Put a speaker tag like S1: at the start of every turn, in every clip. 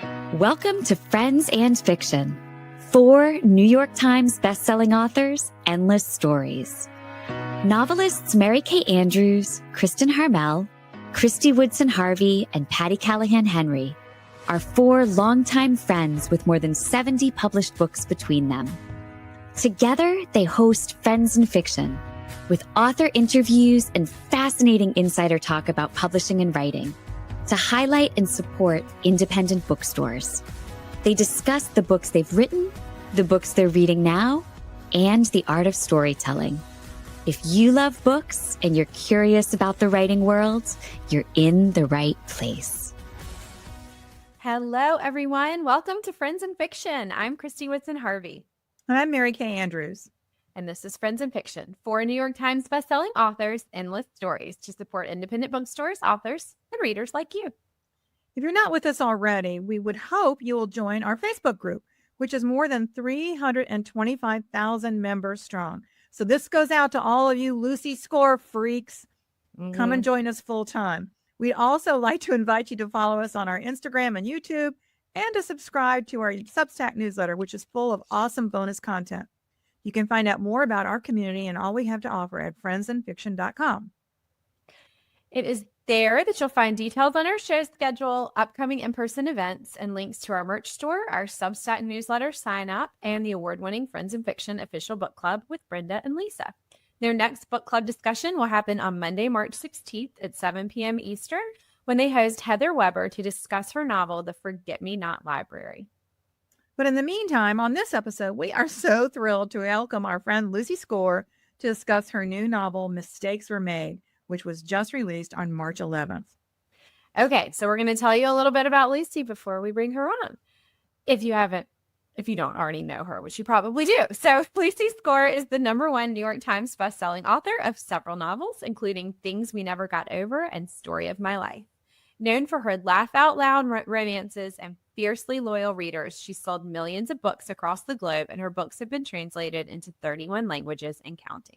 S1: Welcome to Friends and Fiction. 4 New York Times bestselling authors, endless stories. Novelists Mary Kay Andrews, Kristin Harmel, Kristy Woodson Harvey, and Patti Callahan Henry are 4 longtime friends with more than 70 published books between them. Together, they host Friends and Fiction, with author interviews and fascinating insider talk about publishing and writing, to highlight and support independent bookstores. They discuss the books they've written, the books they're reading now, and the art of storytelling. If you love books and you're curious about the writing world, you're in the right place.
S2: Hello, everyone. Welcome to Friends and Fiction. I'm Kristy Woodson Harvey.
S3: And I'm Mary Kay Andrews.
S2: And this is Friends and Fiction, 4 New York Times bestselling authors, endless stories to support independent bookstores, authors, and readers like you.
S3: If you're not with us already, we would hope you will join our Facebook group, which is more than 325,000 members strong. So this goes out to all of you Lucy Score freaks. Come and join us full time. We'd also like to invite you to follow us on our Instagram and YouTube and to subscribe to our Substack newsletter, which is full of awesome bonus content. You can find out more about our community and all we have to offer at friendsandfiction.com.
S2: It is there that you'll find details on our show schedule, upcoming in-person events, and links to our merch store, our Substack newsletter sign up, and the award-winning Friends and Fiction official book club with Brenda and Lisa. Their next book club discussion will happen on Monday, March 16th at 7 p.m. Eastern, when they host Heather Weber to discuss her novel, The Forget-Me-Not Library.
S3: But in the meantime, on this episode, we are so thrilled to welcome our friend Lucy Score to discuss her new novel, Mistakes Were Made, which was just released on March 11th.
S2: Okay, so we're going to tell you a little bit about Lucy before we bring her on. If you don't already know her, which you probably do. So Lucy Score is the #1 New York Times bestselling author of several novels, including Things We Never Got Over and Story of My Life. Known for her laugh-out-loud romances and fiercely loyal readers, she's sold millions of books across the globe, and her books have been translated into 31 languages and counting.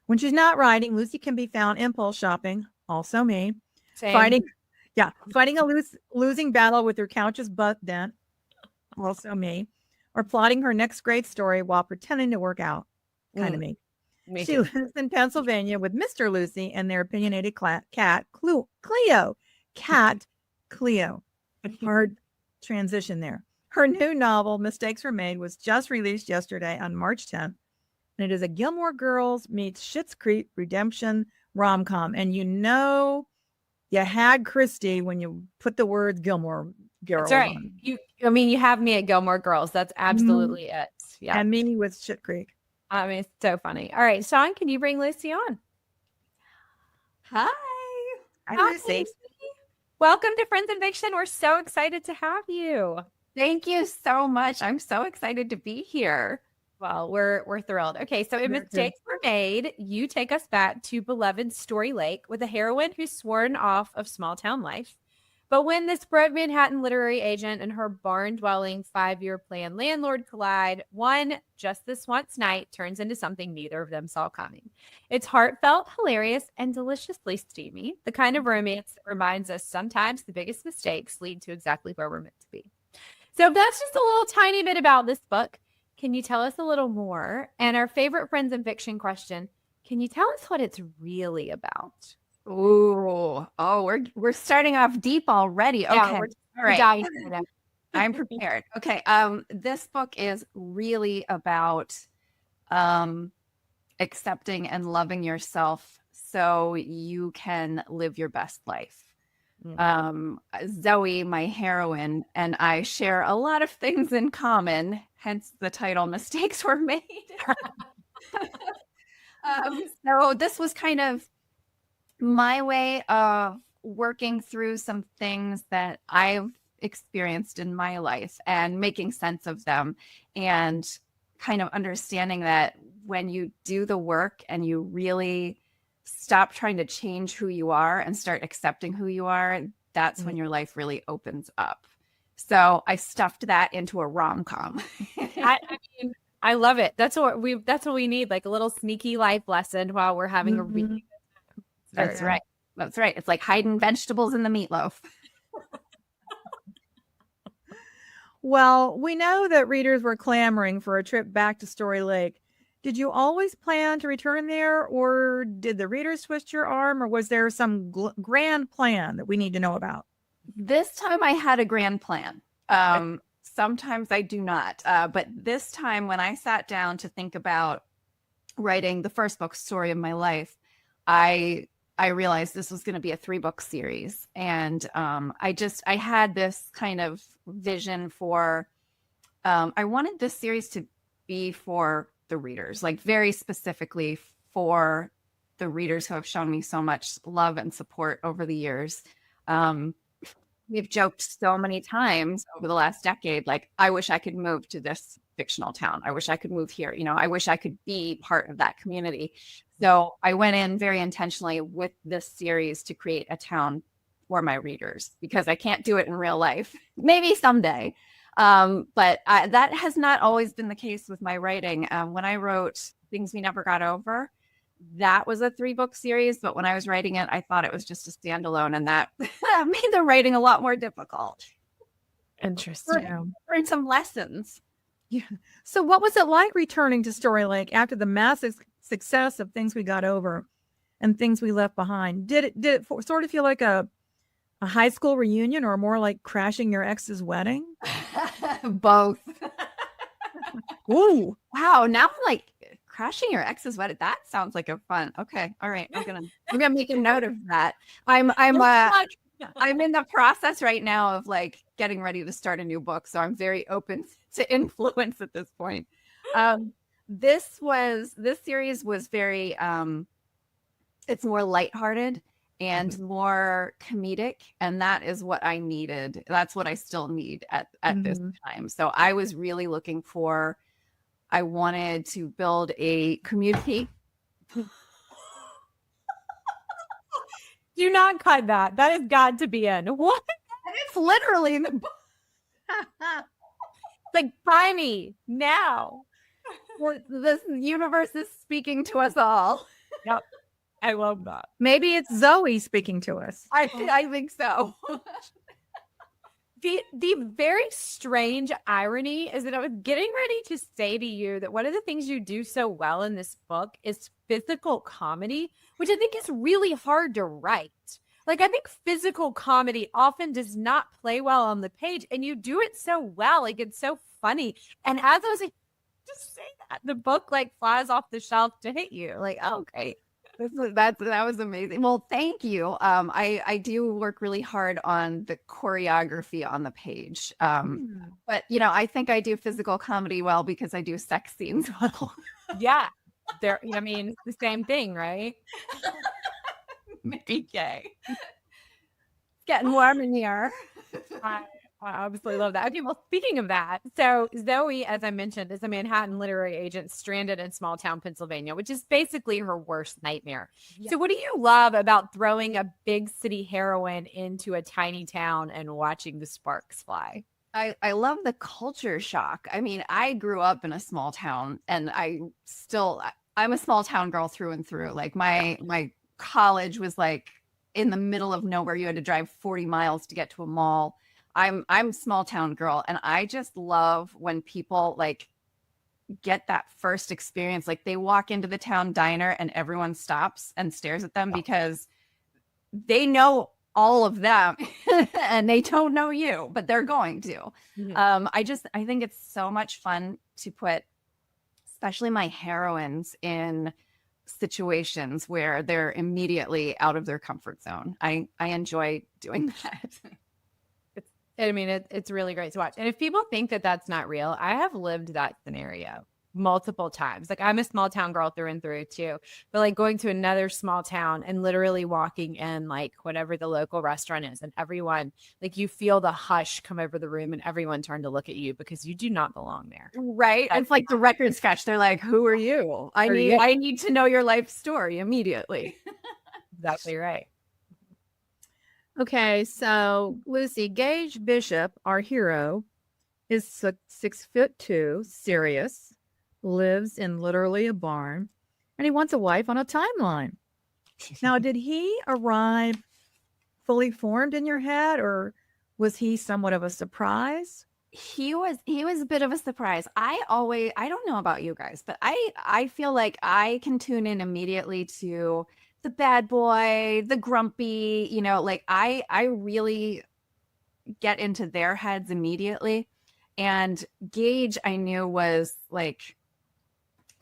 S3: When she's not writing, Lucy can be found impulse shopping, also me,
S2: Same.
S3: fighting a losing battle with her couch's butt dent, also me, or plotting her next great story while pretending to work out, kind of me. She lives in Pennsylvania with Mr. Lucy and their opinionated cat, Cleo. Cat Cleo. Hard transition there. Her new novel, Mistakes Were Made, was just released yesterday on March 10th. And it is a Gilmore Girls meets Schitt's Creek redemption rom-com. And you know you had Kristy when you put the word Gilmore Girls.
S2: That's right.
S3: on.
S2: You have me at Gilmore Girls. That's absolutely it. Yeah.
S3: And me with Schitt's Creek.
S2: I mean, it's so funny. All right, Sean, can you bring Lucy on?
S4: Hi,
S2: Lucy. Welcome to Friends and Fiction. We're so excited to have you.
S4: Thank you so much. I'm so excited to be here.
S2: Well, we're thrilled. Okay, so in Mistakes Were Made, you take us back to beloved Story Lake with a heroine who's sworn off of small town life. But when this broke Manhattan literary agent and her barn-dwelling 5-year plan landlord collide, one just this once night turns into something neither of them saw coming. It's heartfelt, hilarious, and deliciously steamy, the kind of romance that reminds us sometimes the biggest mistakes lead to exactly where we're meant to be. So that's just a little tiny bit about this book. Can you tell us a little more? And our favorite Friends and Fiction question, can you tell us what it's really about?
S4: We're starting off deep already. Okay.
S2: Yeah,
S4: all right.
S2: Dying for that.
S4: I'm prepared. Okay. This book is really about accepting and loving yourself so you can live your best life. Zoe, my heroine, and I share a lot of things in common, hence the title Mistakes Were Made. So this was kind of my way of working through some things that I've experienced in my life and making sense of them, and kind of understanding that when you do the work and you really stop trying to change who you are and start accepting who you are, that's when your life really opens up. So I stuffed that into a rom-com.
S2: I mean, I love it. That's what we need, like a little sneaky life lesson while we're having a really
S4: That's right. That's right. It's like hiding vegetables in the meatloaf.
S3: Well, we know that readers were clamoring for a trip back to Story Lake. Did you always plan to return there, or did the readers twist your arm, or was there some grand plan that we need to know about?
S4: This time I had a grand plan. Sometimes I do not. But this time when I sat down to think about writing the first book story of my life, I realized this was going to be a 3-book series. And I had this kind of vision for, I wanted this series to be for the readers, like very specifically for the readers who have shown me so much love and support over the years. We've joked so many times over the last decade, like, I wish I could move to this fictional town. I wish I could move here. I wish I could be part of that community. So I went in very intentionally with this series to create a town for my readers, because I can't do it in real life. Maybe someday. But that has not always been the case with my writing. When I wrote Things We Never Got Over, that was a 3-book series, but when I was writing it, I thought it was just a standalone, and that made the writing a lot more difficult.
S2: Interesting.
S4: Learned some lessons.
S3: Yeah. So what was it like returning to Story Lake after the massive success of Things We Got Over and Things We Left Behind? Did it sort of feel like a high school reunion, or more like crashing your ex's wedding?
S4: Both.
S3: Ooh.
S4: Wow. Now I'm like, crashing your ex's wedding. That sounds like a fun. Okay. All right. I'm gonna make a note of that. I'm in the process right now of like getting ready to start a new book. So I'm very open to influence at this point. This series was very it's more lighthearted and more comedic, and that is what I needed. That's what I still need at this time. So I was really looking for, I wanted to build a community.
S2: Do not cut that. That has got to be in. What?
S4: It's literally in the book.
S2: Like, buy me now.
S4: Well, this universe is speaking to us all.
S2: Yep. I love that.
S3: Maybe it's Zoe speaking to us.
S4: I think so.
S2: The very strange irony is that I was getting ready to say to you that one of the things you do so well in this book is physical comedy, which I think is really hard to write. Like, I think physical comedy often does not play well on the page, and you do it so well. Like, it's so funny. And as I was like, just say that, the book like flies off the shelf to hit you. Like, oh, great.
S4: That was amazing. Well, thank you. I do work really hard on the choreography on the page. But I think I do physical comedy well because I do sex scenes well.
S2: Yeah. I mean, it's the same thing, right?
S4: Maybe gay. It's getting warm in here.
S2: I obviously love that. Okay, well, speaking of that, so Zoe, as I mentioned, is a Manhattan literary agent stranded in small town Pennsylvania, which is basically her worst nightmare. Yeah. So what do you love about throwing a big city heroine into a tiny town and watching the sparks fly?
S4: I love the culture shock. I mean, I grew up in a small town, and I'm a small town girl through and through. Like my college was like in the middle of nowhere. You had to drive 40 miles to get to a mall. I'm a small town girl, and I just love when people like get that first experience. Like, they walk into the town diner and everyone stops and stares at them because they know all of them and they don't know you, but they're going to. Mm-hmm. I think it's so much fun to put, especially my heroines, in situations where they're immediately out of their comfort zone. I enjoy doing that.
S2: It's really great to watch. And if people think that that's not real, I have lived that scenario multiple times. Like, I'm a small town girl through and through too, but like going to another small town and literally walking in like whatever the local restaurant is, and everyone, like, you feel the hush come over the room and everyone turn to look at you because you do not belong there.
S4: Right. It's like the record scratch. They're like, who are you? I need to know your life story immediately.
S2: Exactly right.
S3: Okay, so Lucy, Gage Bishop, our hero, is 6'2", serious, lives in literally a barn, and he wants a wife on a timeline. Now, did he arrive fully formed in your head, or was he somewhat of a surprise?
S4: he was a bit of a surprise. I don't know about you guys, but I feel like I can tune in immediately to the bad boy, the grumpy, like I really get into their heads immediately. And Gage, I knew was like,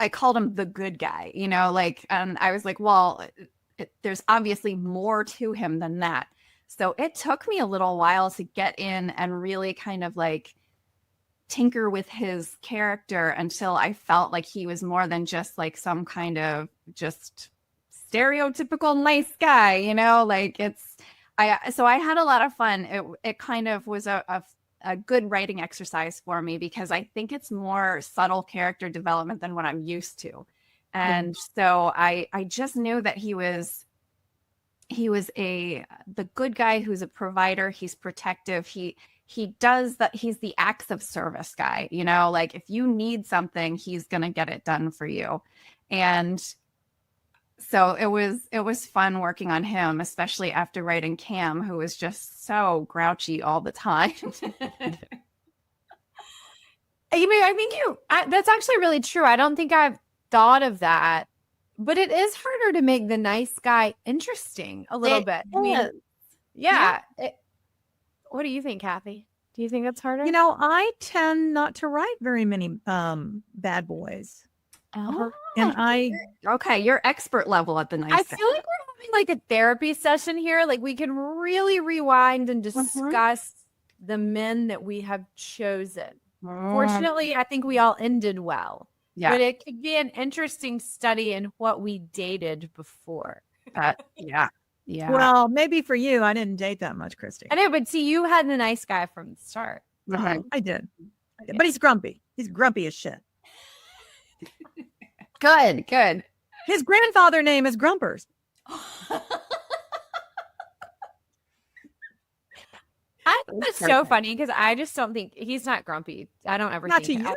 S4: I called him the good guy, like, and I was like, well, there's obviously more to him than that. So it took me a little while to get in and really kind of like tinker with his character until I felt like he was more than just like some kind of just stereotypical nice guy, like so I had a lot of fun. It kind of was a good writing exercise for me because I think it's more subtle character development than what I'm used to. And so I just knew that he was the good guy who's a provider. He's protective. He does that. He's the acts of service guy, like if you need something, he's going to get it done for you. And so it was fun working on him, especially after writing Cam, who was just so grouchy all the time.
S2: I think that's actually really true. I don't think I've thought of that, but it is harder to make the nice guy interesting a little bit. I mean, yeah. What do you think, Kathy? Do you think that's harder?
S3: I tend not to write very many bad boys.
S4: Oh,
S3: and
S4: okay, you're expert level at the nice guy.
S2: I feel like we're having like a therapy session here. Like we can really rewind and discuss the men that we have chosen. Fortunately, I think we all ended well.
S4: Yeah.
S2: But it could be an interesting study in what we dated before.
S4: Yeah.
S3: Well, maybe for you, I didn't date that much, Kristy.
S2: I know, but see, you had the nice guy from the start.
S3: I did. But he's grumpy. He's grumpy as shit.
S4: Good.
S3: His grandfather name is Grumpers.
S2: It's so funny because I just don't think he's not grumpy. I don't ever
S3: Not
S2: think
S3: to you.
S2: I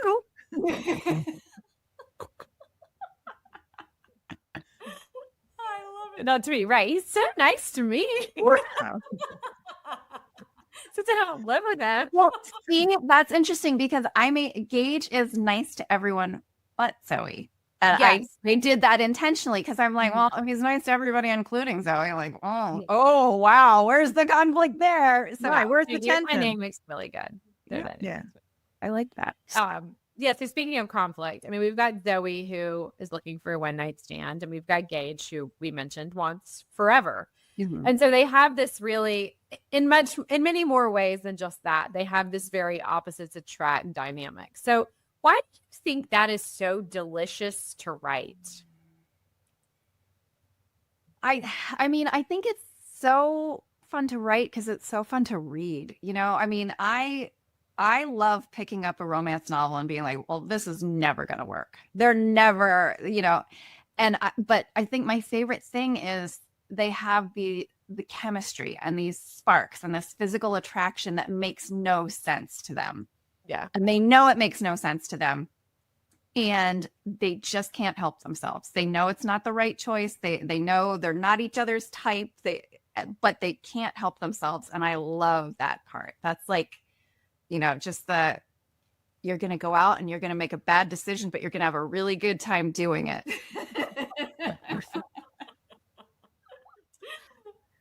S2: love it. Not to me, right? He's so nice to me. Since I don't live with him.
S4: Well, see, that's interesting because Gage is nice to everyone but Zoe. And
S2: yes.
S4: I did that intentionally because I'm like, well, he's nice to everybody, including Zoe. Like, oh, wow, where's the conflict there? So
S3: where's the tension?
S2: My name makes really good.
S3: Yeah.
S4: I like that.
S2: Yeah, so speaking of conflict, I mean, we've got Zoe who is looking for a one-night stand, and we've got Gage who we mentioned wants forever. Mm-hmm. And so they have this really, in many more ways than just that, they have this very opposites attract dynamic. So why do you think that is so delicious to write?
S4: I mean, I think it's so fun to write because it's so fun to read. I mean, I love picking up a romance novel and being like, well, this is never going to work. They're never, but I think my favorite thing is they have the chemistry and these sparks and this physical attraction that makes no sense to them.
S2: Yeah.
S4: And they know it makes no sense to them. And they just can't help themselves. They know it's not the right choice. They know they're not each other's type. But they can't help themselves. And I love that part. That's like, just you're going to go out and you're going to make a bad decision, but you're going to have a really good time doing it.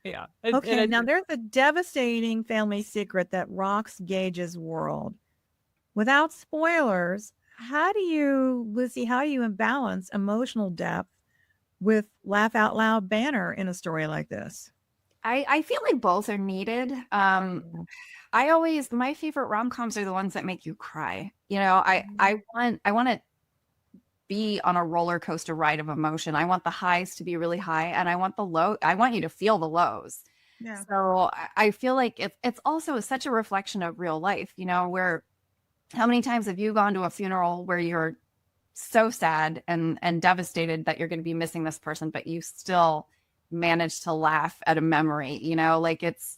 S2: Yeah.
S3: Okay. Now there's a devastating family secret that rocks Gage's world. Without spoilers, how do you balance emotional depth with laugh out loud banter in a story like this?
S4: I feel like both are needed. My favorite rom-coms are the ones that make you cry. I want to be on a roller coaster ride of emotion. I want the highs to be really high, and I want you to feel the lows.
S3: Yeah.
S4: So I feel like it's also such a reflection of real life, where how many times have you gone to a funeral where you're so sad and devastated that you're going to be missing this person, but you still manage to laugh at a memory, like it's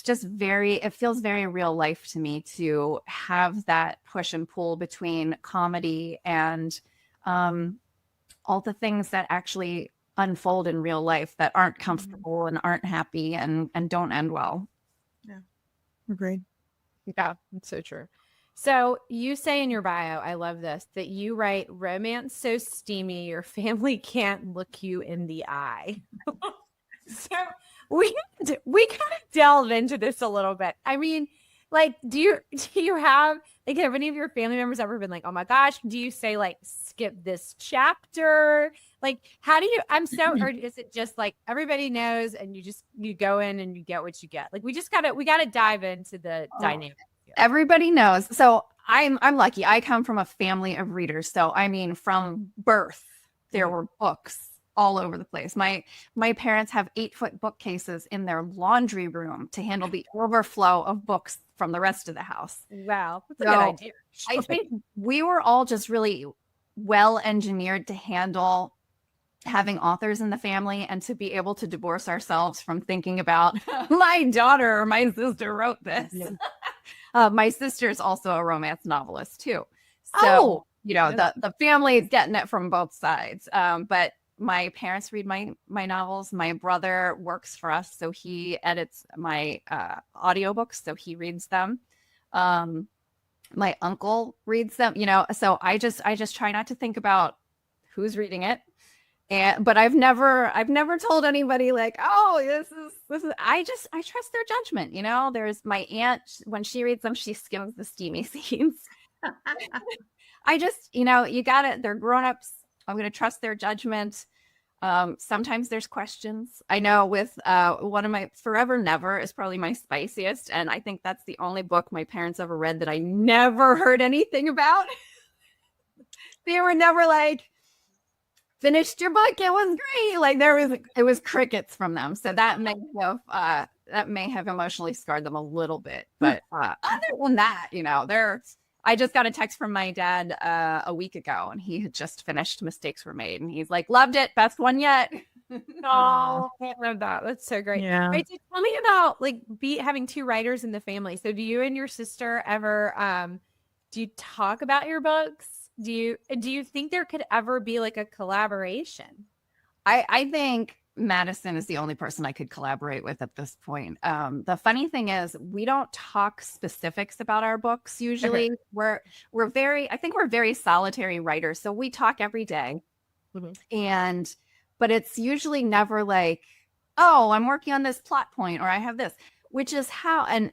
S4: just it feels very real life to me to have that push and pull between comedy and all the things that actually unfold in real life that aren't comfortable and aren't happy and don't end well.
S3: Yeah. Agreed.
S2: Yeah, that's so true. So you say in your bio, I love this, that you write romance so steamy your family can't look you in the eye. So we kind of delve into this a little bit. I mean, like, do you have any of your family members ever been like, oh my gosh, do you say like skip this chapter? Like, how do you? Or is it just like everybody knows and you go in and you get what you get? Like, we gotta dive into the dynamic.
S4: Everybody knows. So I'm lucky. I come from a family of readers. So I mean, from birth, there were books all over the place. My parents have 8-foot bookcases in their laundry room to handle the overflow of books from the rest of the house.
S2: Wow, that's a good idea.
S4: I think we were all just really well engineered to handle having authors in the family and to be able to divorce ourselves from thinking about my daughter or my sister wrote this. Yeah. My sister's also a romance novelist too. So, the family is getting it from both sides. But my parents read my novels. My brother works for us, so he edits my audiobooks, so he reads them. My uncle reads them, so I just try not to think about who's reading it. But I've never told anybody like, oh, this is I trust their judgment. There's my aunt, when she reads them, she skims the steamy scenes. I just, you got it. They're grown-ups. I'm going to trust their judgment. Sometimes there's questions. I know with one of my Forever Never is probably my spiciest. And I think that's the only book my parents ever read that I never heard anything about. They were never like, finished your book, it was great. Like it was crickets from them. So that may have emotionally scarred them a little bit. But other than that, I just got a text from my dad a week ago, and he had just finished Mistakes Were Made, and he's like, loved it, best one yet.
S2: Oh, I love that. That's so great.
S3: Yeah.
S2: Right, so tell me about having 2 writers in the family. So do you and your sister ever do you talk about your books? Do you think there could ever be like a collaboration?
S4: I think Madison is the only person I could collaborate with at this point. The funny thing is we don't talk specifics about our books usually. Okay. We're very solitary writers. So we talk every day. Mm-hmm. But it's usually never like, oh, I'm working on this plot point or I have this, which is how, and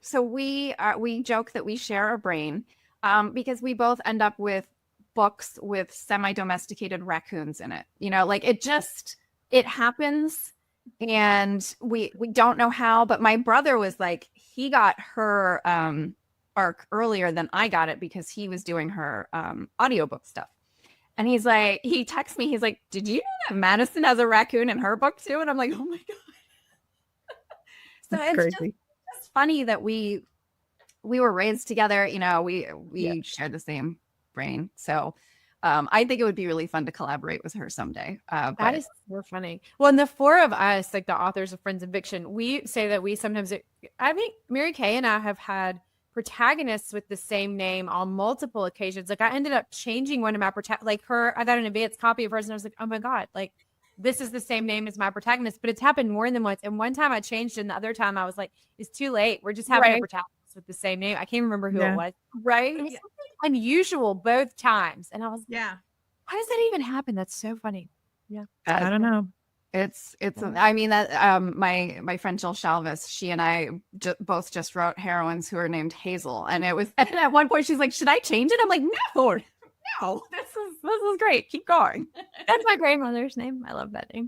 S4: so we joke that we share a brain because we both end up with books with semi-domesticated raccoons in it. It happens, and we don't know how, but my brother was like, he got her arc earlier than I got it because he was doing her audiobook stuff. And he's like, he texts me, he's like, did you know that Madison has a raccoon in her book too? And I'm like, oh my God. So
S3: that's
S4: it's
S3: crazy.
S4: just funny that we were raised together, we shared the same brain. So I think it would be really fun to collaborate with her someday.
S2: That is super funny. Well, and the 4 of us, like the authors of Friends in Fiction, we say that we sometimes, I think Mary Kay and I have had protagonists with the same name on multiple occasions. Like I ended up changing one of my I got an advanced copy of hers and I was like, oh my God, like this is the same name as my protagonist, but it's happened more than once. And one time I changed it and the other time I was like, it's too late. We're just having a protagonist with the same name. I can't remember who it was. Right. It was something unusual both times. And I was why does that even happen? That's so funny. Yeah.
S3: I don't know.
S4: I mean that my friend Jill Shalvis, she and I both just wrote heroines who are named Hazel, and it was, and at one point she's like, should I change it? I'm like, no, this is great, keep going.
S2: That's my grandmother's name. I love that name.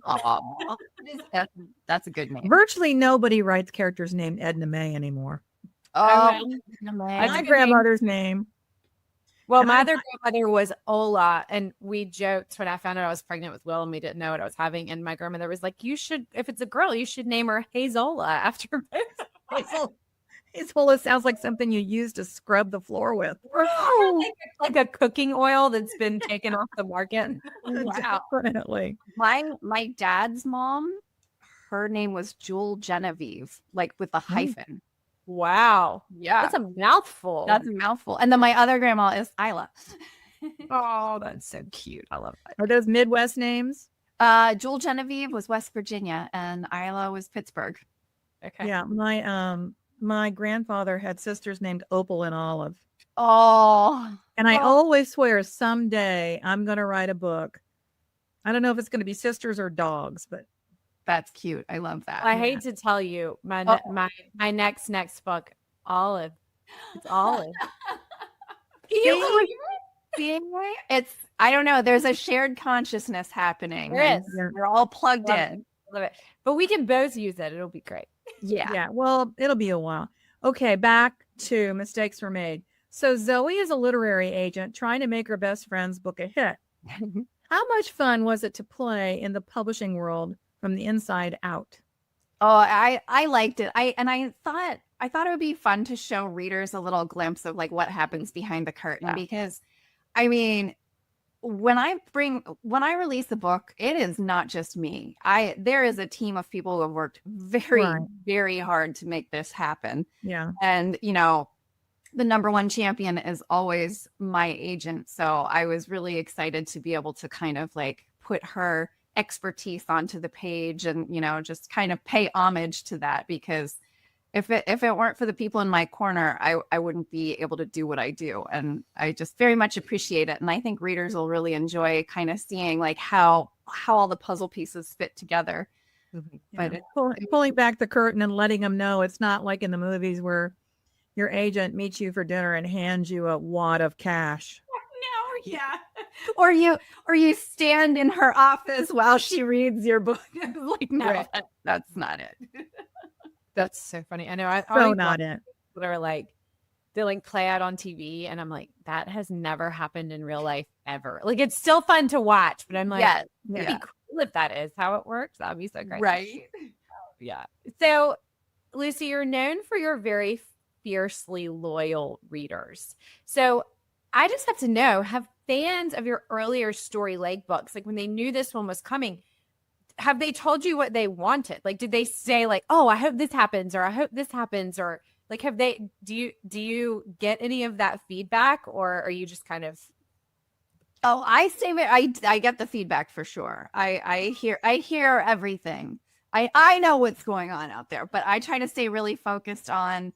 S4: That's a good name.
S3: Virtually nobody writes characters named Edna May anymore.
S4: My
S3: grandmother's name.
S2: Well, my other grandmother was Ola, and we joked when I found out I was pregnant with Will and we didn't know what I was having. And my grandmother was like, you should, if it's a girl, you should name her Hazola after
S3: Hazola sounds like something you use to scrub the floor with.
S2: Like a cooking oil that's been taken off the market.
S3: Wow. Definitely.
S4: My dad's mom, her name was Jewel Genevieve, like with a hyphen.
S2: Wow.
S4: Yeah.
S2: That's a mouthful.
S4: And then my other grandma is Isla.
S2: Oh, that's so cute. I love that.
S3: Are those Midwest names?
S4: Jewel Genevieve was West Virginia and Isla was Pittsburgh.
S2: Okay.
S3: Yeah. My grandfather had sisters named Opal and Olive.
S4: Oh,
S3: And I always swear someday I'm going to write a book. I don't know if it's going to be sisters or dogs, but
S4: that's cute. I love that.
S2: I hate to tell you, my next book, Olive. It's Olive.
S4: Can you believe it? It's, I don't know. There's a shared consciousness happening.
S2: There is.
S4: We're all plugged in.
S2: Love it. But we can both use it. It'll be great.
S4: Yeah.
S3: yeah, well, it'll be a while. Okay, back to Mistakes Were Made. So Zoe is a literary agent trying to make her best friend's book a hit. How much fun was it to play in the publishing world from the inside out?
S4: Oh, I liked it. I thought it would be fun to show readers a little glimpse of like what happens behind the curtain, because I mean, when I release a book, it is not just me. There is a team of people who have worked very, very hard to make this happen.
S3: Yeah.
S4: And, you know, the number one champion is always my agent. So I was really excited to be able to kind of like put her expertise onto the page and, you know, just kind of pay homage to that, because if it weren't for the people in my corner, I wouldn't be able to do what I do. And I just very much appreciate it. And I think readers will really enjoy kind of seeing like how all the puzzle pieces fit together.
S3: But pulling back the curtain and letting them know it's not like in the movies where your agent meets you for dinner and hands you a wad of cash.
S4: No, yeah. Or you stand in her office while she reads your book. Like, no, that's not it.
S2: That's so funny. I know. I
S3: so not it.
S2: That are like, they like play out on TV, and I'm like, that has never happened in real life ever. Like, it's still fun to watch, but I'm like, it'd be cool if that is how it works. That'd be so great,
S4: right?
S2: Yeah. So, Lucy, you're known for your very fiercely loyal readers. So, I just have to know: have fans of your earlier Story Lake books, like when they knew this one was coming, have they told you what they wanted? Like, did they say like, oh, I hope this happens, or I hope this happens, or like, have they, do you get any of that feedback, or are you just kind of?
S4: Oh, I get the feedback for sure. I hear everything. I know what's going on out there, but I try to stay really focused on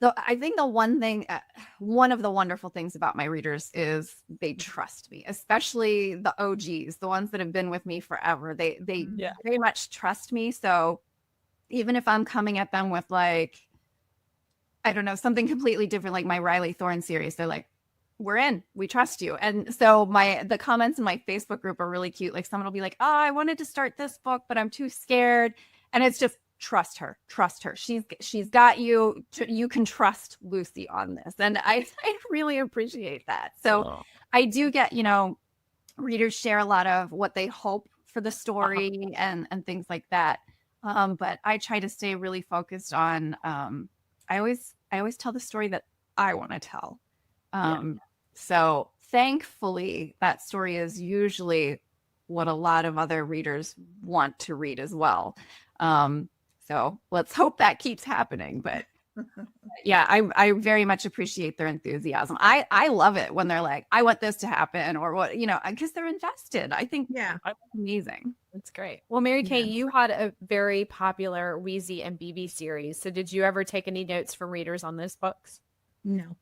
S4: I think the one of the wonderful things about my readers is they trust me, especially the OGs, the ones that have been with me forever. They very much trust me. So even if I'm coming at them with like, I don't know, something completely different, like my Riley Thorne series, they're like, we're in, we trust you. And so the comments in my Facebook group are really cute. Like someone will be like, oh, I wanted to start this book, but I'm too scared. And it's just, trust her. She's got you. You can trust Lucy on this. And I really appreciate that. So I do get, you know, readers share a lot of what they hope for the story and things like that. But I try to stay really focused on, I always tell the story that I want to tell. So thankfully that story is usually what a lot of other readers want to read as well. So let's hope that keeps happening. But yeah, I very much appreciate their enthusiasm. I love it when they're like, I want this to happen, or what, you know, because they're invested. I think that's amazing.
S2: That's great. Well, Mary Kay, you had a very popular Wheezy and BB series. So did you ever take any notes from readers on those books?
S3: No.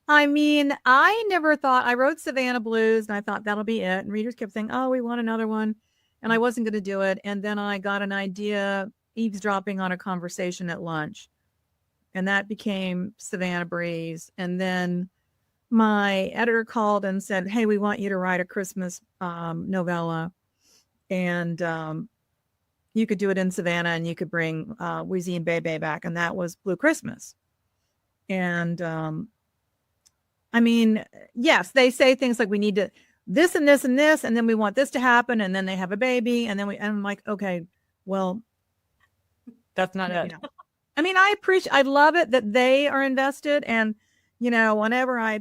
S3: I mean, I never thought, I wrote Savannah Blues and I thought that'll be it. And readers kept saying, oh, we want another one. And I wasn't going to do it. And then I got an idea eavesdropping on a conversation at lunch. And that became Savannah Breeze. And then my editor called and said, hey, we want you to write a Christmas novella. And you could do it in Savannah and you could bring Wheezy and Bebe back. And that was Blue Christmas. And I mean, yes, they say things like we need to this and this and this, and then we want this to happen, and then they have a baby, and then I'm like, okay, well,
S2: that's not it.
S3: You know. I mean, I love it that they are invested, and you know, whenever I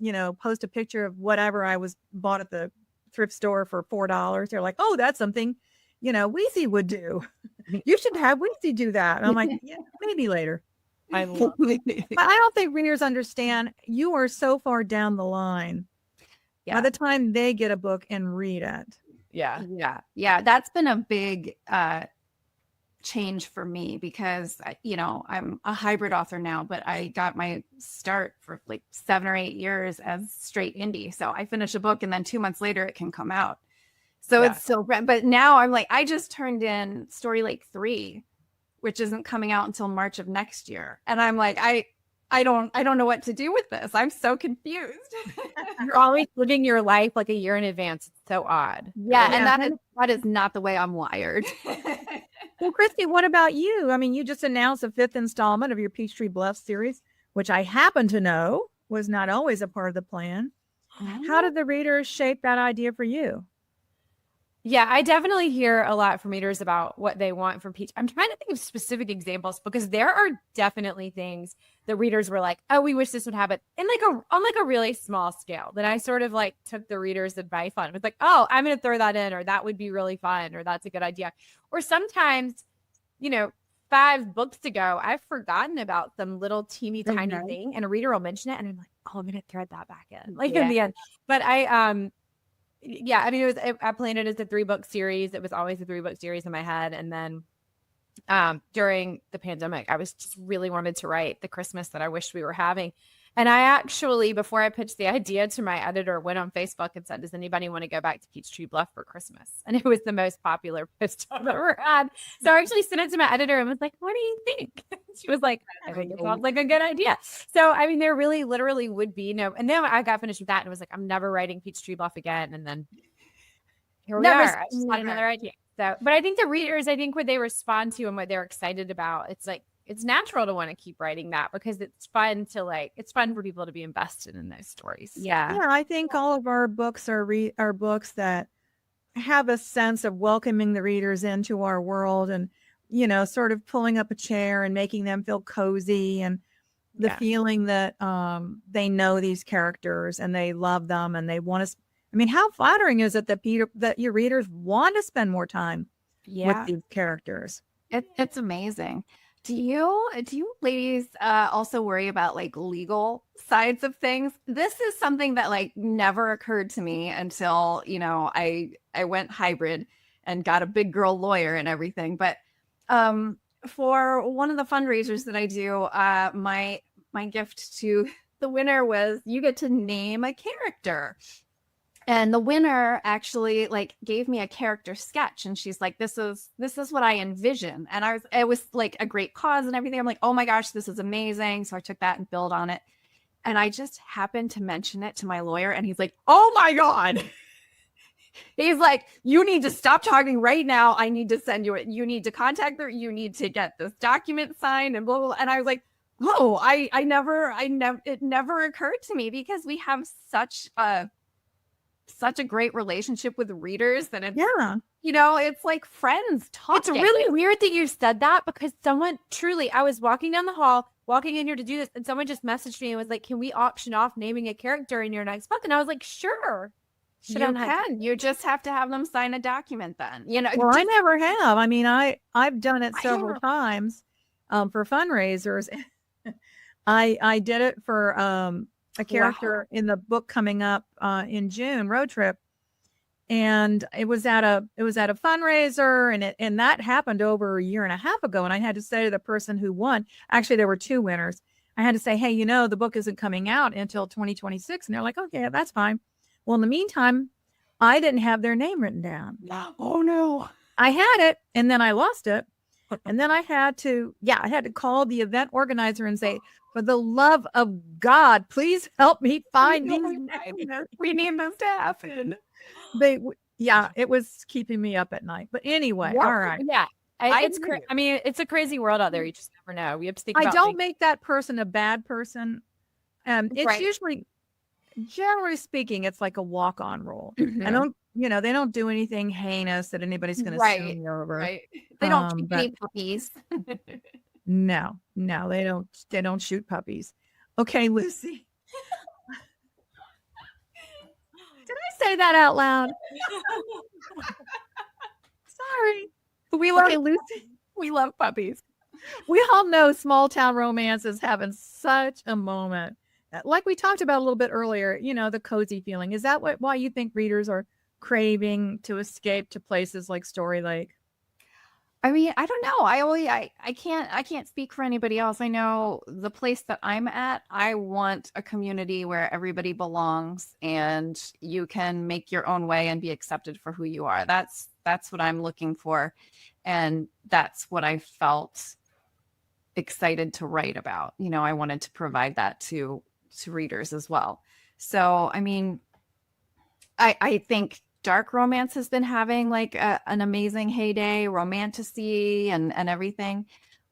S3: you know, post a picture of whatever I was bought at the thrift store for $4, they're like, oh, that's something, you know, Wheezy would do. You should have Wheezy do that. And I'm like, yeah, maybe later.
S2: I love it.
S3: But I don't think readers understand you are so far down the line. By the time they get a book and read it.
S4: Yeah. That's been a big change for me because, you know, I'm a hybrid author now, but I got my start for like 7 or 8 years as straight indie. So I finish a book and then 2 months later it can come out. So it's so, but now I'm like, I just turned in Story Lake 3, which isn't coming out until March of next year. And I'm like, I don't know what to do with this. I'm so confused.
S2: You're always living your life like a year in advance. It's so odd.
S4: Yeah. And that is not the way I'm wired.
S3: Well, Kristy, what about you? I mean, you just announced a 5th installment of your Peachtree Bluff series, which I happen to know was not always a part of the plan. How did the readers shape that idea for you?
S2: Yeah, I definitely hear a lot from readers about what they want from Peach. I'm trying to think of specific examples because there are definitely things that readers were like, oh, we wish this would happen in on a really small scale. That I sort of like took the reader's advice on. It was like, oh, I'm going to throw that in, or that would be really fun, or that's a good idea. Or sometimes, you know, 5 books ago, I've forgotten about some little teeny tiny thing, and a reader will mention it, and I'm like, oh, I'm going to thread that back in, in the end. But yeah, I mean, I planned it as a 3-book series. It was always a 3-book series in my head. And then during the pandemic, I was just really wanted to write the Christmas that I wished we were having. And I actually, before I pitched the idea to my editor, went on Facebook and said, does anybody want to go back to Peachtree Bluff for Christmas? And it was the most popular post I've ever had. So I actually sent it to my editor and was like, what do you think? She was like, I think it sounds like a good idea. So, I mean, there really literally would be no, and then I got finished with that and was like, I'm never writing Peachtree Bluff again. And then here we are. I just had another idea. So, but I think the readers, what they respond to and what they're excited about, it's like, it's natural to want to keep writing that because it's fun for people to be invested in those stories.
S3: Yeah, I think all of our books are books that have a sense of welcoming the readers into our world and, you know, sort of pulling up a chair and making them feel cozy and the feeling that they know these characters and they love them and they want to. I mean, how flattering is it that your readers want to spend more time with these characters?
S4: It's amazing. Do you ladies also worry about like legal sides of things? This is something that like never occurred to me until, you know, I went hybrid and got a big girl lawyer and everything. But for one of the fundraisers that I do, my gift to the winner was you get to name a character. And the winner actually like gave me a character sketch and she's like, this is what I envision. And it was like a great cause and everything. I'm like, oh my gosh, this is amazing. So I took that and built on it. And I just happened to mention it to my lawyer and he's like, oh my God. He's like, you need to stop talking right now. I need to send you it. You need to contact her. You need to get this document signed and blah, blah, blah. And I was like, oh, it never occurred to me because we have such a great relationship with readers that it's, you know, it's like friends talking.
S2: It's really weird that you said that because someone truly, I was walking down the hall, walking in here to do this, and someone just messaged me and was like, can we auction off naming a character in your next book? And I was like, sure.
S4: You just have to have them sign a document then, you know.
S3: Well, I never have. I mean, I've done it several times for fundraisers. I did it for a character in the book coming up in June, Road Trip. And it was at a fundraiser and that happened over a year and a half ago. And I had to say to the person who won, actually there were 2 winners. I had to say, hey, you know, the book isn't coming out until 2026. And they're like, okay, that's fine. Well, in the meantime, I didn't have their name written down.
S4: Oh no.
S3: I had it and then I lost it. And then I had to call the event organizer and say, for the love of God, please help me find these names.
S4: We need this to happen.
S3: It was keeping me up at night. But anyway, all right.
S2: Yeah. It's a crazy world out there. You just never know. We have to think about
S3: I don't make that person a bad person. It's usually, generally speaking, it's like a walk-on role. Mm-hmm. They don't do anything heinous that anybody's going to sue me over.
S4: Right. They don't shoot any puppies.
S3: No, they don't. They don't shoot puppies. Okay, Lucy. Did I say that out loud? Sorry.
S4: Lucy. We love puppies.
S3: We all know small town romance is having such a moment. Like we talked about a little bit earlier, you know, the cozy feeling. Is that why you think readers are craving to escape to places like Story Lake?
S4: I mean, I don't know. I can't speak for anybody else. I know the place that I'm at, I want a community where everybody belongs and you can make your own way and be accepted for who you are. That's what I'm looking for. And that's what I felt excited to write about. You know, I wanted to provide that to readers as well. So, I mean, I think dark romance has been having like an amazing heyday, romantasy and everything.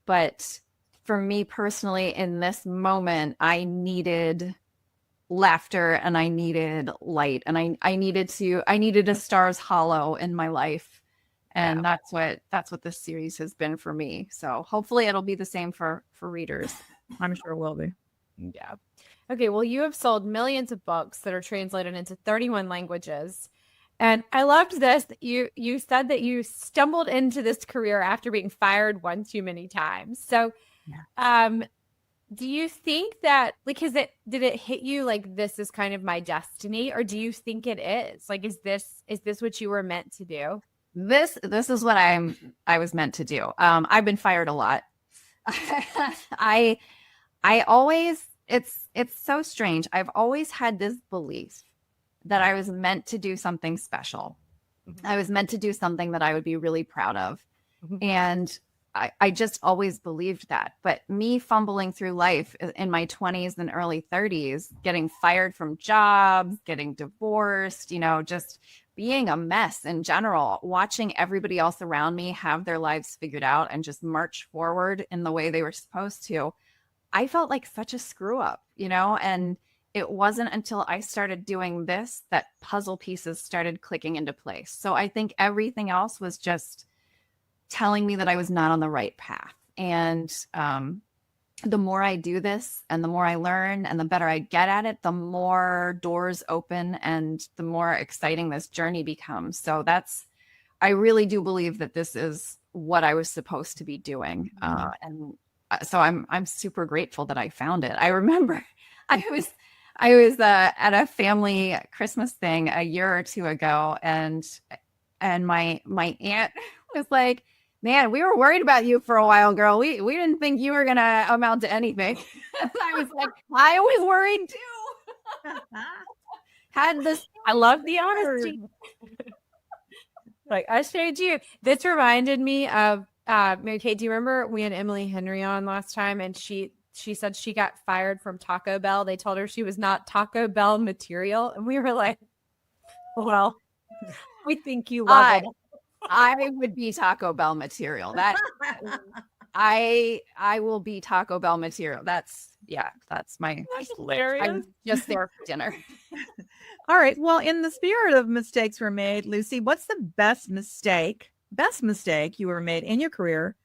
S4: But for me personally, in this moment, I needed laughter and I needed light and I needed a Stars Hollow in my life. And that's what this series has been for me. So hopefully it'll be the same for readers.
S3: I'm sure it will be.
S2: Yeah. Okay. Well, you have sold millions of books that are translated into 31 languages. And I loved this. You said that you stumbled into this career after being fired one too many times. So, do you think that, like, did it hit you like this is kind of my destiny, or do you think it is? Like, is this what you were meant to do?
S4: This is what I was meant to do. I've been fired a lot. I always, it's so strange. I've always had this belief that I was meant to do something special. Mm-hmm. I was meant to do something that I would be really proud of. Mm-hmm. And I just always believed that. But me fumbling through life in my 20s and early 30s, getting fired from jobs, getting divorced, you know, just being a mess in general, watching everybody else around me have their lives figured out and just march forward in the way they were supposed to, I felt like such a screw up, you know, and it wasn't until I started doing this that puzzle pieces started clicking into place. So I think everything else was just telling me that I was not on the right path. And the more I do this and the more I learn and the better I get at it, the more doors open and the more exciting this journey becomes. So I really do believe that this is what I was supposed to be doing. And so I'm super grateful that I found it. I remember I was at a family Christmas thing a year or two ago, and my aunt was like, "Man, we were worried about you for a while, girl. We didn't think you were gonna amount to anything." And I was like, I was worried too. Had this.
S2: I love the honesty. Like, I showed you. This reminded me of Mary Kate. Do you remember we had Emily Henry on last time, and she said she got fired from Taco Bell. They told her she was not Taco Bell material, and we were like, "Well, we think you love it."
S4: I would be Taco Bell material. That I will be Taco Bell material. That's my.
S2: That's hilarious.
S4: I'm just there for dinner.
S3: All right. Well, in the spirit of mistakes were made, Lucy, what's the best mistake you ever made in your career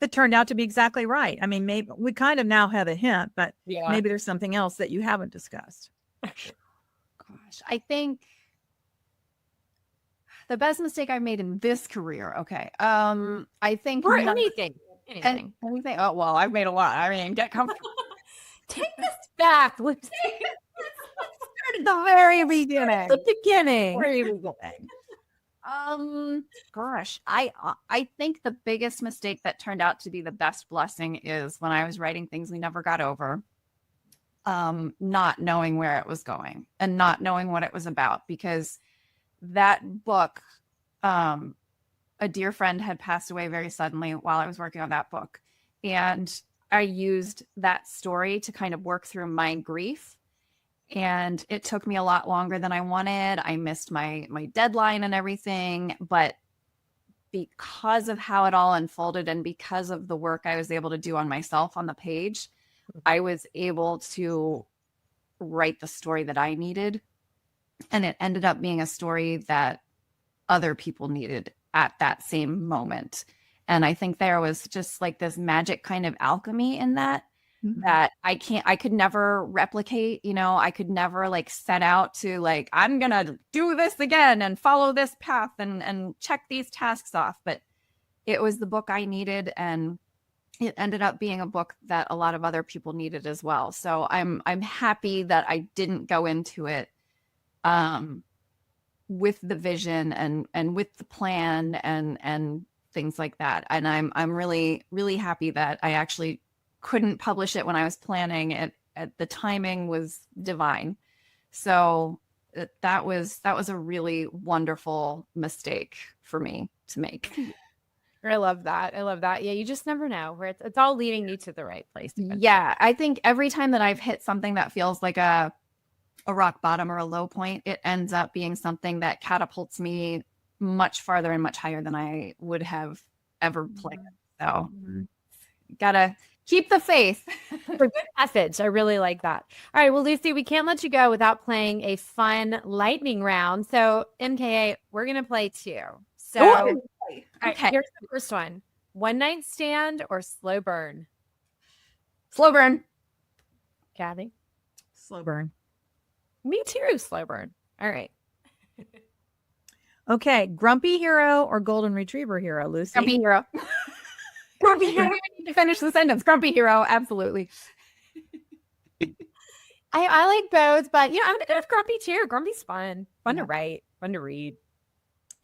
S3: that turned out to be exactly right? I mean, maybe we kind of now have a hint, but maybe there's something else that you haven't discussed.
S4: Gosh, I think the best mistake I made in this career. Okay. I think
S2: or anything.
S4: Anything. Oh, well, I've made a lot. I mean, get comfortable.
S2: Take this back. Let's
S4: start at the very beginning. Very beginning. Gosh, I think the biggest mistake that turned out to be the best blessing is when I was writing Things We Never Got Over, not knowing where it was going and not knowing what it was about, because that book, a dear friend had passed away very suddenly while I was working on that book. And I used that story to kind of work through my grief. And it took me a lot longer than I wanted. I missed my deadline and everything. But because of how it all unfolded and because of the work I was able to do on myself on the page, I was able to write the story that I needed. And it ended up being a story that other people needed at that same moment. And I think there was just like this magic kind of alchemy in that, that I could never replicate, you know, I could never like set out to like, I'm going to do this again and follow this path and check these tasks off. But it was the book I needed, and it ended up being a book that a lot of other people needed as well. So I'm happy that I didn't go into it with the vision and with the plan and things like that. And I'm really, really happy that I actually couldn't publish it when I was planning it. The timing was divine. So that was a really wonderful mistake for me to make.
S2: I love that. Yeah, you just never know where it's all leading you to the right place.
S4: Yeah, I think every time that I've hit something that feels like a rock bottom or a low point, it ends up being something that catapults me much farther and much higher than I would have ever planned. So gotta keep the faith.
S2: For good message. I really like that. All right. Well, Lucy, we can't let you go without playing a fun lightning round. So MKA, we're going to play 2. So all right, here's the first one. One night stand or slow burn?
S4: Slow burn.
S2: Kathy?
S3: Slow burn.
S2: Me too. Slow burn. All right.
S3: Okay. Grumpy hero or golden retriever hero, Lucy?
S4: Grumpy hero. Grumpy hero. I need to finish the sentence. Grumpy hero. Absolutely.
S2: I like both, but I'm going to go with Grumpy too. Grumpy's fun. Fun to write. Fun to read.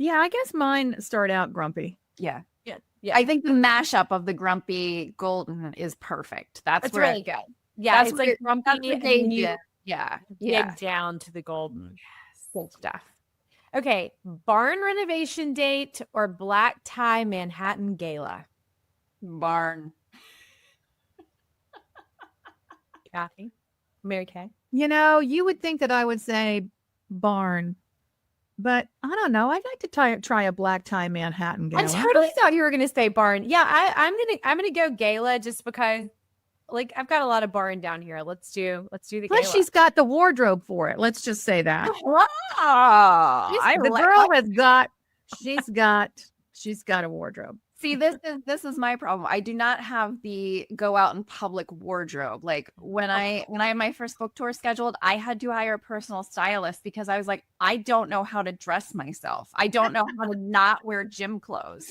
S3: Yeah, I guess mine start out grumpy.
S4: Yeah.
S2: Yeah.
S4: I think the mashup of the grumpy golden is perfect. That's
S2: really good. Yeah.
S4: It's like grumpy. Yeah.
S2: Dig down to the golden. Good stuff. Okay. Barn renovation date or black tie Manhattan gala?
S4: Barn.
S2: Kathy? Mary Kay?
S3: You would think that I would say barn, but I don't know. I'd like to try a black tie Manhattan gala.
S2: I totally thought you were going to say barn. Yeah, I'm gonna go gala just because, like, I've got a lot of barn down here. Let's do the gala.
S3: Plus, she's got the wardrobe for it. Let's just say that. She's got a wardrobe.
S4: See, this is my problem. I do not have the go out in public wardrobe. Like when I had my first book tour scheduled, I had to hire a personal stylist because I was like, I don't know how to dress myself. I don't know how to not wear gym clothes.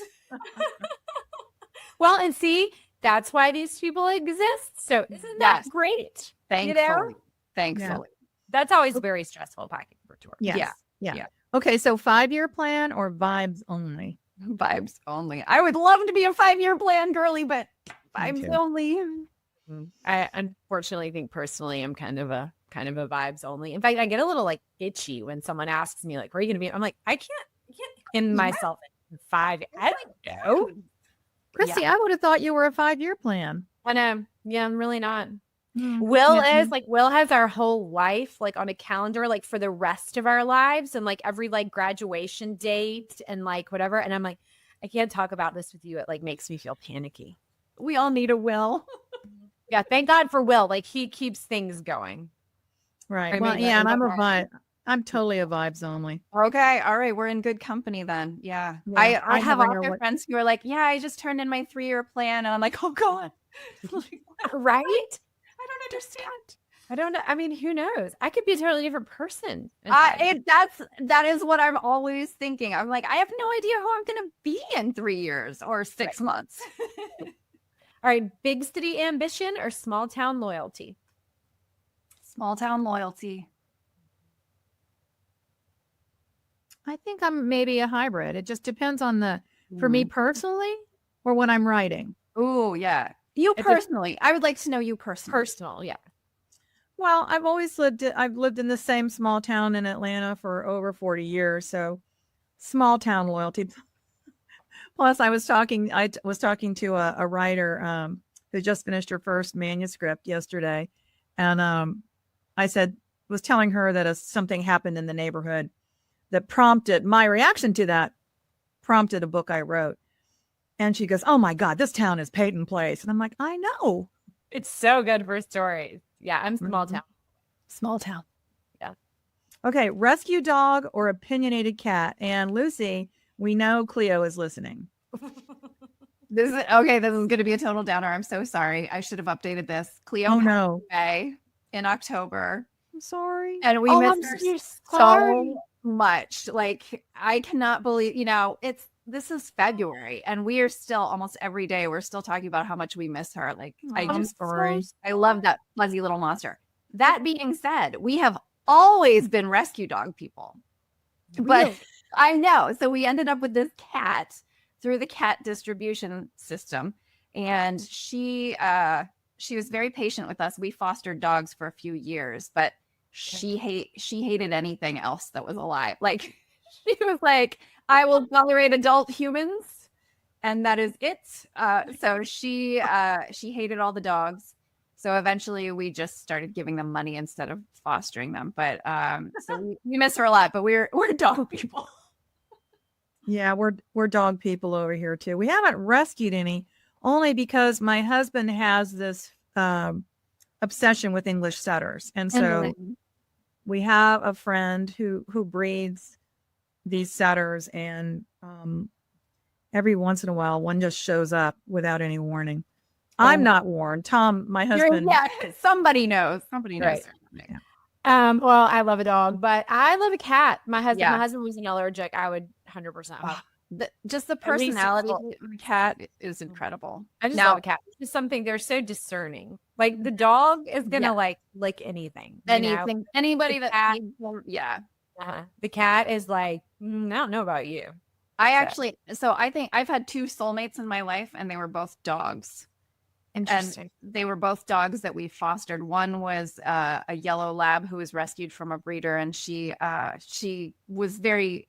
S2: Well, and see, that's why these people exist. So isn't that great?
S4: Thankfully.
S3: Yeah.
S2: That's always very stressful packing for tour.
S3: Yes. Yeah. Okay, so 5-year plan or vibes only?
S4: Vibes only. I would love to be a 5-year plan girly, but vibes only.
S2: I unfortunately think personally I'm kind of a vibes only. In fact, I get a little like itchy when someone asks me like, where are you gonna be? I'm like, I can't in myself in 5. I don't know.
S3: Kristy, I would have thought you were a 5-year plan.
S2: I know. Yeah, I'm really not. Will has our whole life like on a calendar, like for the rest of our lives, and like every like graduation date and like whatever. And I'm like, I can't talk about this with you. It like makes me feel panicky.
S4: We all need a Will.
S2: Yeah, thank God for Will. Like he keeps things going.
S3: Right. And I'm totally a vibes only.
S4: Okay. All right. We're in good company then. Yeah. I have other friends who are like, yeah, I just turned in my 3-year plan. And I'm like, oh God.
S2: Right?
S4: I don't understand.
S2: I don't know. I mean, who knows? I could be a totally different person.
S4: That is what I'm always thinking. I'm like, I have no idea who I'm going to be in 3 years or 6 months.
S2: All right. Big city ambition or small town loyalty?
S4: Small town loyalty.
S3: I think I'm maybe a hybrid. It just depends on for me personally or when I'm writing.
S4: Oh, yeah. You personally. I would like to know you personally.
S2: Personal, yeah.
S3: Well, I've lived in the same small town in Atlanta for over 40 years. So small town loyalty. Plus, I was talking to a writer who just finished her first manuscript yesterday. And was telling her that something happened in the neighborhood that prompted my reaction to that, prompted a book I wrote. And she goes, oh my God, this town is Peyton Place. And I'm like, I know.
S2: It's so good for stories. Yeah, I'm small town.
S3: Small town.
S2: Yeah.
S3: Okay, rescue dog or opinionated cat? And Lucy, we know Cleo is listening.
S4: This is going to be a total downer. I'm so sorry. I should have updated this. Cleo passed away in October.
S3: I'm sorry.
S4: And we miss her so much. Like, I cannot believe, this is February and we are still almost every day. We're still talking about how much we miss her. Like, I love that fuzzy little monster. That being said, we have always been rescue dog people, but I know. So we ended up with this cat through the cat distribution system. And she was very patient with us. We fostered dogs for a few years, but she hated anything else that was alive. Like, she was like, I will tolerate adult humans, and that is it. So she hated all the dogs. So eventually we just started giving them money instead of fostering them. But so we miss her a lot, but we're dog people.
S3: Yeah, we're dog people over here too. We haven't rescued any, only because my husband has this obsession with English setters. And so we have a friend who breeds these setters, and every once in a while one just shows up without any warning. I'm not warned. Tom, my husband.
S4: Yeah, somebody knows. Somebody knows.
S2: Right. Well, I love a dog, but I love a cat. My husband was an allergic. I would 100%.
S4: Just the personality of the cat is incredible.
S2: I just love a cat. It's just something, they're so discerning. Like, the dog is gonna like lick anything.
S4: Anybody
S2: the
S4: that
S2: cat,
S4: the
S2: cat is like, I don't know about you.
S4: I think I've had 2 soulmates in my life, and they were both dogs.
S2: Interesting.
S4: And they were both dogs that we fostered. One was a yellow lab who was rescued from a breeder, and she was very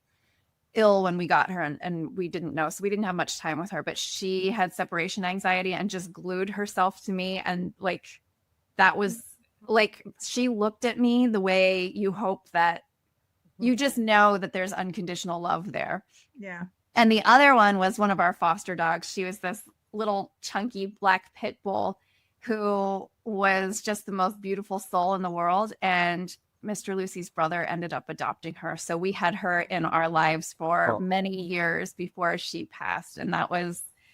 S4: ill when we got her, and we didn't know, so we didn't have much time with her, but she had separation anxiety and just glued herself to me. And like, that was like, she looked at me the way you hope that you just know that there's unconditional love there.
S3: Yeah.
S4: And the other one was one of our foster dogs. She was this little chunky black pit bull who was just the most beautiful soul in the world. And Mr. Lucy's brother ended up adopting her. So we had her in our lives for many years before she passed. And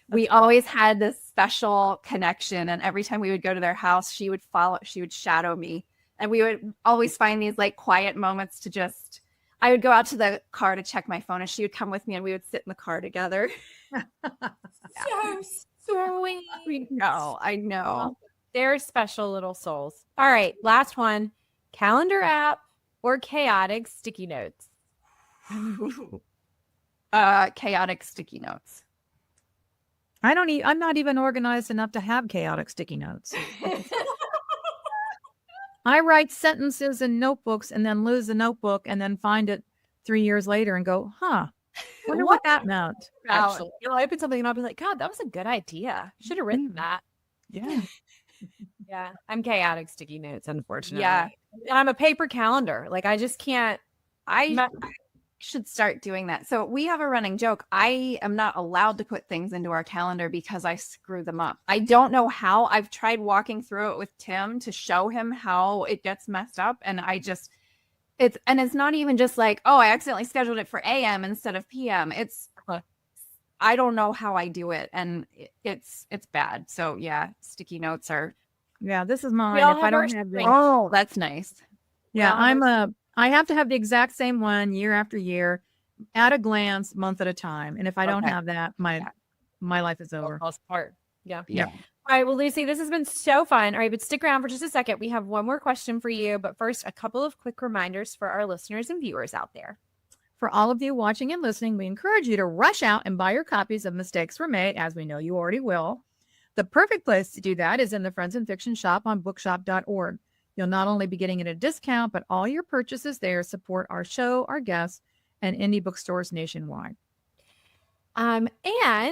S4: we always had this special connection. And every time we would go to their house, she would shadow me. And we would always find these like quiet moments to I would go out to the car to check my phone, and she would come with me, and we would sit in the car together.
S2: So sweet.
S4: I know.
S2: They're special little souls. All right, last one. Calendar app or chaotic sticky notes?
S4: Chaotic sticky notes.
S3: I'm not even organized enough to have chaotic sticky notes. I write sentences in notebooks and then lose the notebook and then find it 3 years later and go, wonder what that meant.
S2: Actually, I open something and I'll be like, God, that was a good idea. Should have written that.
S3: Yeah.
S2: Yeah. I'm chaotic sticky notes, unfortunately.
S4: Yeah.
S2: And I'm a paper calendar. Like, I just can't.
S4: I should start doing that. So we have a running joke. I am not allowed to put things into our calendar because I screw them up. I don't know how. I've tried walking through it with Tim to show him how it gets messed up. And it's not even just like, I accidentally scheduled it for AM instead of PM. I don't know how I do it. And it's bad. So yeah, sticky notes are.
S3: Yeah, this is mine. If I don't have
S4: Oh, that's nice.
S3: Yeah, I have to have the exact same one year after year, at a glance, month at a time. And if I don't have that, my life is over.
S2: Falls apart. Yeah.
S3: Yeah.
S2: All right. Well, Lucy, this has been so fun. All right, but stick around for just a second. We have one more question for you. But first, a couple of quick reminders for our listeners and viewers out there.
S3: For all of you watching and listening, we encourage you to rush out and buy your copies of Mistakes Were Made, as we know you already will. The perfect place to do that is in the Friends and Fiction shop on bookshop.org. You'll not only be getting it at a discount, but all your purchases there support our show, our guests, and indie bookstores nationwide.
S2: And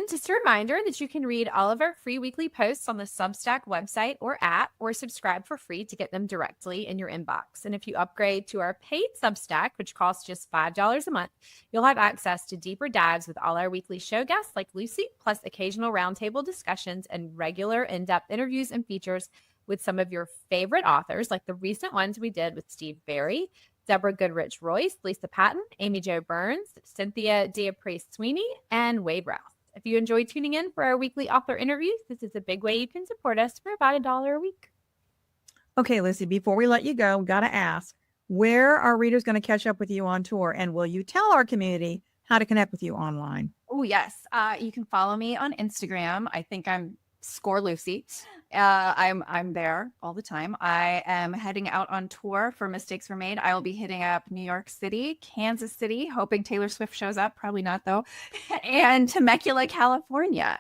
S2: just a reminder that you can read all of our free weekly posts on the Substack website or app, or subscribe for free to get them directly in your inbox. And if you upgrade to our paid Substack, which costs just $5 a month, you'll have access to deeper dives with all our weekly show guests like Lucy, plus occasional roundtable discussions and regular in-depth interviews and features with some of your favorite authors, like the recent ones we did with Steve Barry, Deborah Goodrich Royce, Lisa Patton, Amy Jo Burns, Cynthia D'Apres-Sweeney, and Wade Rouse. If you enjoy tuning in for our weekly author interviews, this is a big way you can support us for about $1 a week.
S3: Okay, Lucy, before we let you go, we got to ask, where are readers going to catch up with you on tour? And will you tell our community how to connect with you online?
S4: Oh, yes. You can follow me on Instagram. I think I'm Score Lucy. I'm there all the time. I am heading out on tour for Mistakes Were Made. I will be hitting up New York City, Kansas City, hoping Taylor Swift shows up. Probably not though. And Temecula, California.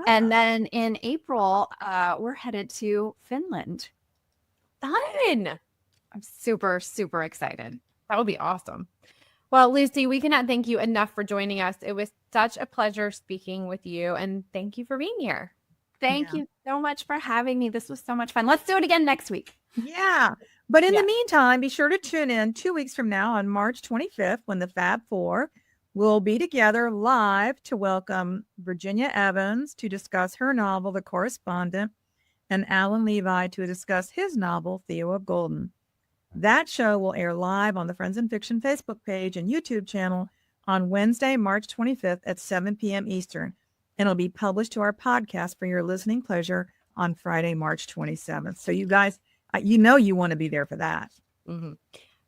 S4: And then in April, we're headed to Finland.
S2: Fun.
S4: I'm super, super excited.
S2: That would be awesome. Well, Lucy, we cannot thank you enough for joining us. It was such a pleasure speaking with you, and thank you for being here.
S4: Thank you so much for having me. This was so much fun. Let's do it again next week.
S3: Yeah. But in the meantime, be sure to tune in 2 weeks from now on March 25th when the Fab Four will be together live to welcome Virginia Evans to discuss her novel, The Correspondent, and Alan Levi to discuss his novel, Theo of Golden. That show will air live on the Friends in Fiction Facebook page and YouTube channel on Wednesday, March 25th at 7 p.m. Eastern. And it'll be published to our podcast for your listening pleasure on Friday, March 27th. So you guys, you want to be there for that.
S2: Mm-hmm.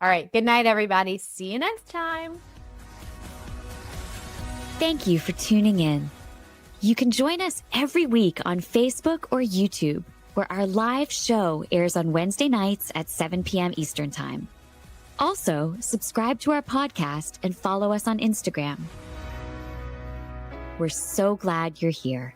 S2: All right. Good night, everybody. See you next time.
S1: Thank you for tuning in. You can join us every week on Facebook or YouTube, where our live show airs on Wednesday nights at 7 p.m. Eastern Time. Also, subscribe to our podcast and follow us on Instagram. We're so glad you're here.